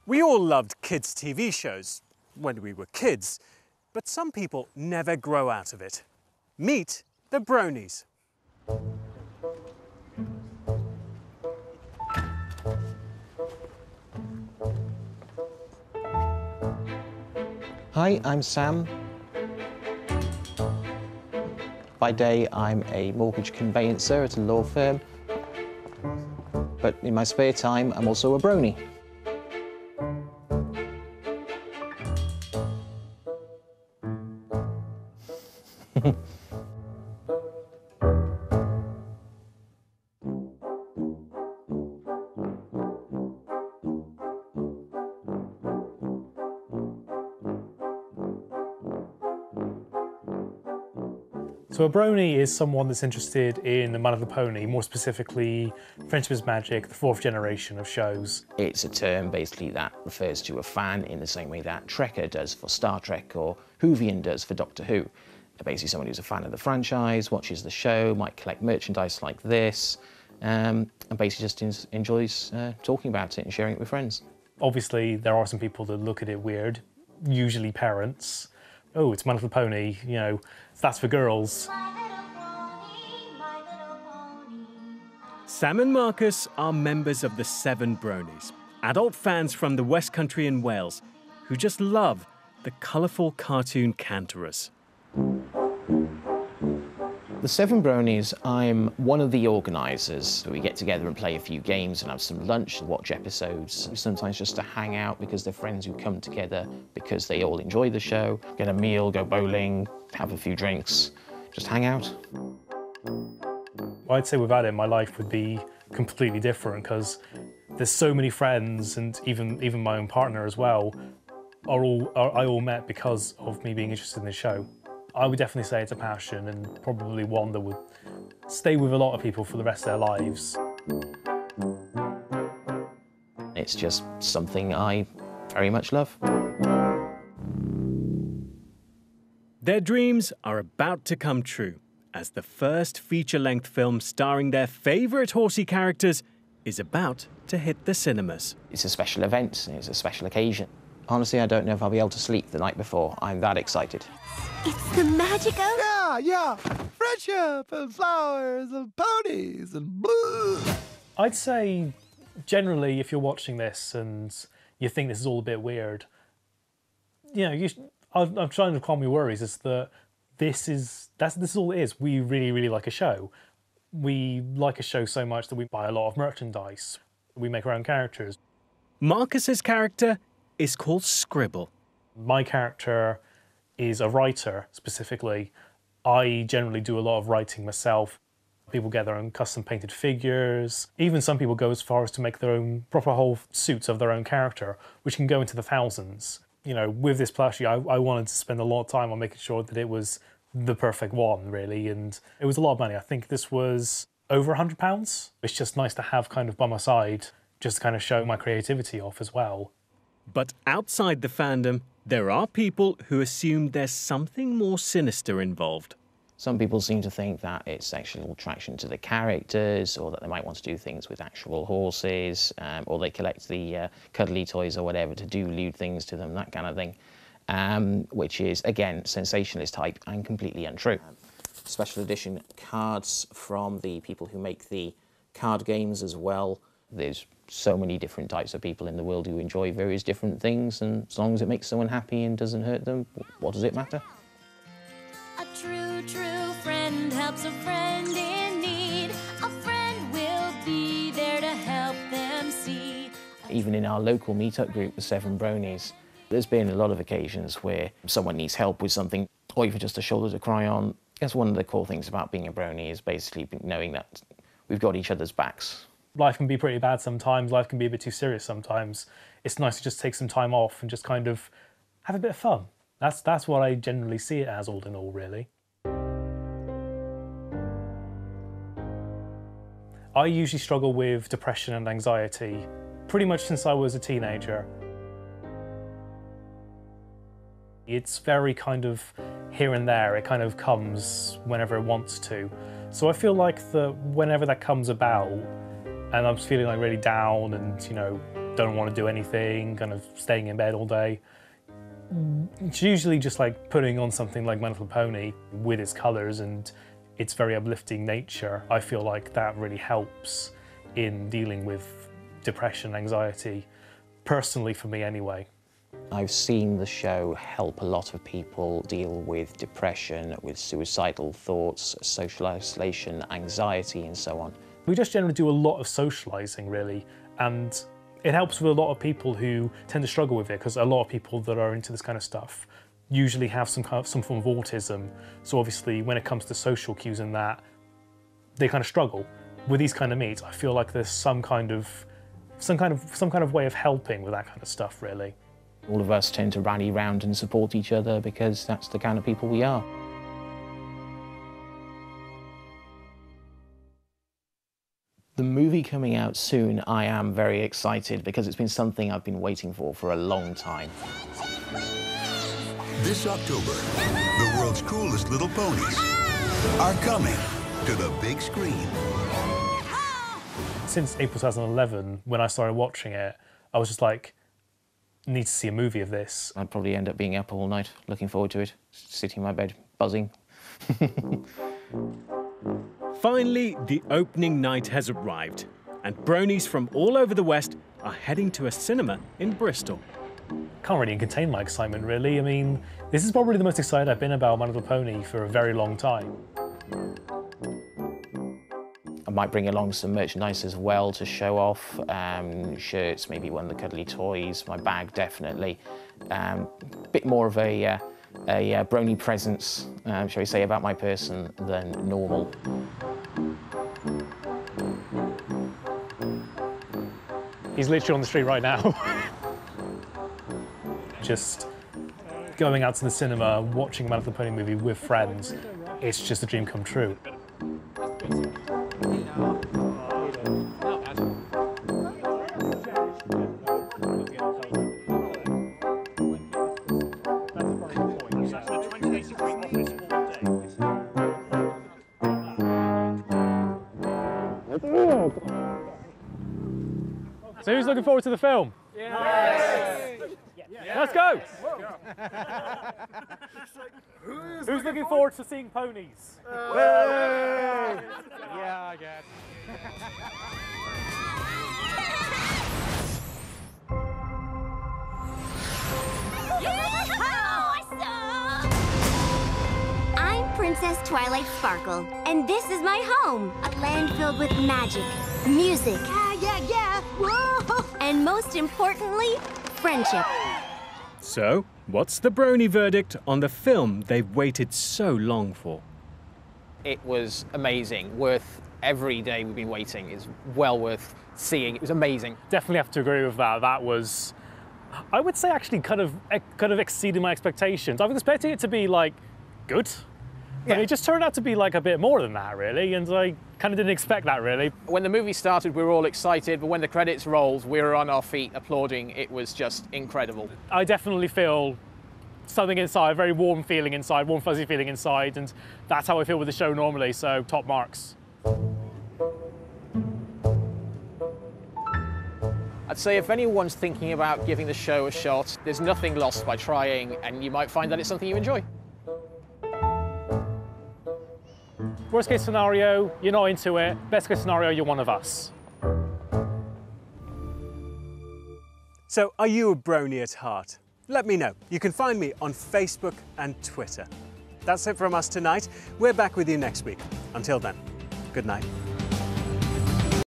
We all loved kids' TV shows when we were kids, but some people never grow out of it. Meet the Bronies. Hi, I'm Sam. By day, I'm a mortgage conveyancer at a law firm. But in my spare time, I'm also a Brony. So a Brony is someone that's interested in the My Little Pony, more specifically Friendship is Magic, the fourth generation of shows. It's a term basically that refers to a fan in the same way that Trekker does for Star Trek or Whovian does for Doctor Who. Basically someone who's a fan of the franchise, watches the show, might collect merchandise like this, and basically just enjoys talking about it and sharing it with friends. Obviously, there are some people that look at it weird, usually parents. Oh, it's My Little Pony, you know, that's for girls. My little pony, my little pony. Sam and Marcus are members of the Seven Bronies, adult fans from the West Country in Wales who just love the colourful cartoon Canterous. The Seven Bronies, I'm one of the organisers. We get together and play a few games and have some lunch and watch episodes, sometimes just to hang out because they're friends who come together because they all enjoy the show, get a meal, go bowling, have a few drinks, just hang out. I'd say without it, my life would be completely different because there's so many friends, and even my own partner as well, I all met because of me being interested in the show. I would definitely say it's a passion and probably one that would stay with a lot of people for the rest of their lives. It's just something I very much love. Their dreams are about to come true as the first feature-length film starring their favourite horsey characters is about to hit the cinemas. It's a special event, it's a special occasion. Honestly, I don't know if I'll be able to sleep the night before. I'm that excited. It's the magic of... Yeah. Friendship and flowers and ponies and blue. I'd say, generally, if you're watching this and you think this is all a bit weird, you know, I'm trying to calm your worries. Is that this is all it is. We really, really like a show. We like a show so much that we buy a lot of merchandise. We make our own characters. Marcus's character is called Scribble. My character is a writer, specifically. I generally do a lot of writing myself. People get their own custom painted figures. Even some people go as far as to make their own proper whole suits of their own character, which can go into the thousands. You know, with this plushie, I wanted to spend a lot of time on making sure that it was the perfect one, really, and it was a lot of money. I think this was over £100. It's just nice to have kind of by my side, just to kind of show my creativity off as well. But outside the fandom, there are people who assume there's something more sinister involved. Some people seem to think that it's sexual attraction to the characters, or that they might want to do things with actual horses, or they collect the cuddly toys or whatever to do lewd things to them, that kind of thing, which is, again, sensationalist type and completely untrue. Special edition cards from the people who make the card games as well. There's so many different types of people in the world who enjoy various different things, and as long as it makes someone happy and doesn't hurt them, what does it matter? A true, true friend helps a friend in need. A friend will be there to help them see. Even in our local meetup group, the Seven Bronies, there's been a lot of occasions where someone needs help with something, or even just a shoulder to cry on. That's one of the cool things about being a Brony, is basically knowing that we've got each other's backs. Life can be pretty bad sometimes, life can be a bit too serious sometimes. It's nice to just take some time off and just kind of have a bit of fun. That's what I generally see it as, all in all, really. I usually struggle with depression and anxiety pretty much since I was a teenager. It's very kind of here and there, it kind of comes whenever it wants to. So I feel like that whenever that comes about, and I was feeling like really down and, you know, don't want to do anything, kind of staying in bed all day. It's usually just like putting on something like My Little Pony with its colours and its very uplifting nature. I feel like that really helps in dealing with depression, anxiety, personally for me anyway. I've seen the show help a lot of people deal with depression, with suicidal thoughts, social isolation, anxiety and so on. We just generally do a lot of socialising really, and it helps with a lot of people who tend to struggle with it, because a lot of people that are into this kind of stuff usually have some form of autism. So obviously when it comes to social cues and that, they kind of struggle. With these kind of meets, I feel like there's some kind of way of helping with that kind of stuff really. All of us tend to rally round and support each other because that's the kind of people we are. The movie coming out soon, I am very excited because it's been something I've been waiting for a long time. This October, the world's coolest little ponies are coming to the big screen. Since April 2011, when I started watching it, I was just like, need to see a movie of this. I'd probably end up being up all night, looking forward to it, sitting in my bed, buzzing. Finally, the opening night has arrived, and Bronies from all over the West are heading to a cinema in Bristol. Can't really contain my excitement, really. I mean, this is probably the most excited I've been about My Little Pony for a very long time. I might bring along some merchandise as well to show off, shirts, maybe one of the cuddly toys, my bag definitely. Bit more of a brony presence, shall we say, about my person than normal. He's literally on the street right now. Just going out to the cinema, watching a My Little Pony movie with friends, it's just a dream come true. So who's looking forward to the film? Yes! Let's go! Who's looking forward to seeing ponies? Yeah, I guess. I'm Princess Twilight Sparkle, and this is my home. A land filled with magic, music, whoa! And most importantly, friendship. So, what's the Brony verdict on the film they've waited so long for? It was amazing, worth every day we've been waiting. It's well worth seeing. It was amazing. Definitely have to agree with that. That was, I would say, actually kind of exceeded my expectations. I was expecting it to be like good, but it just turned out to be like a bit more than that, really, and I kind of didn't expect that, really. When the movie started, we were all excited, but when the credits rolled, we were on our feet applauding. It was just incredible. I definitely feel something inside, a very warm feeling inside, warm fuzzy feeling inside, and that's how I feel with the show normally, so top marks. I'd say if anyone's thinking about giving the show a shot, there's nothing lost by trying, and you might find that it's something you enjoy. Worst case scenario, you're not into it. Best case scenario, you're one of us. So, are you a Brony at heart? Let me know. You can find me on Facebook and Twitter. That's it from us tonight. We're back with you next week. Until then, good night.